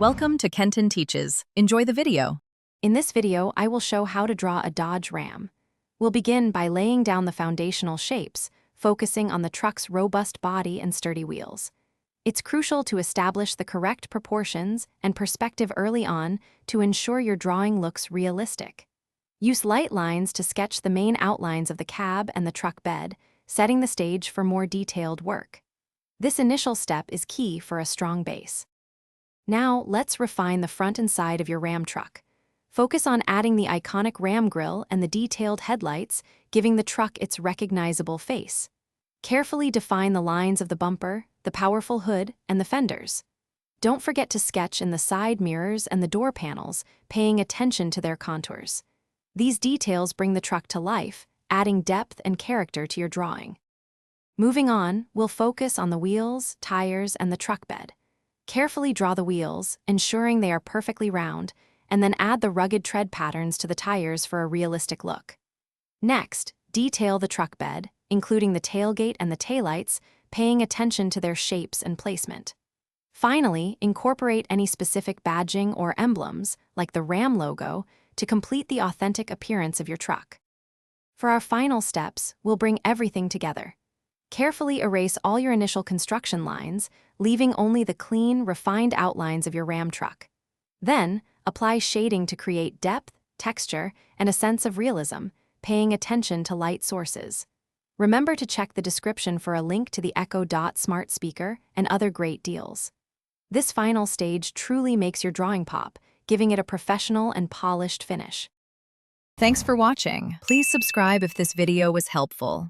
Welcome to Kenton Teaches. Enjoy the video. In this video, I will show how to draw a Dodge Ram. We'll begin by laying down the foundational shapes, focusing on the truck's robust body and sturdy wheels. It's crucial to establish the correct proportions and perspective early on to ensure your drawing looks realistic. Use light lines to sketch the main outlines of the cab and the truck bed, setting the stage for more detailed work. This initial step is key for a strong base. Now, let's refine the front and side of your Ram truck. Focus on adding the iconic Ram grille and the detailed headlights, giving the truck its recognizable face. Carefully define the lines of the bumper, the powerful hood, and the fenders. Don't forget to sketch in the side mirrors and the door panels, paying attention to their contours. These details bring the truck to life, adding depth and character to your drawing. Moving on, we'll focus on the wheels, tires, and the truck bed. Carefully draw the wheels, ensuring they are perfectly round, and then add the rugged tread patterns to the tires for a realistic look. Next, detail the truck bed, including the tailgate and the taillights, paying attention to their shapes and placement. Finally, incorporate any specific badging or emblems, like the Ram logo, to complete the authentic appearance of your truck. For our final steps, we'll bring everything together. Carefully erase all your initial construction lines, leaving only the clean, refined outlines of your Ram truck. Then, apply shading to create depth, texture, and a sense of realism, paying attention to light sources. Remember to check the description for a link to the Echo Dot smart speaker and other great deals. This final stage truly makes your drawing pop, giving it a professional and polished finish. Thanks for watching. Please subscribe if this video was helpful.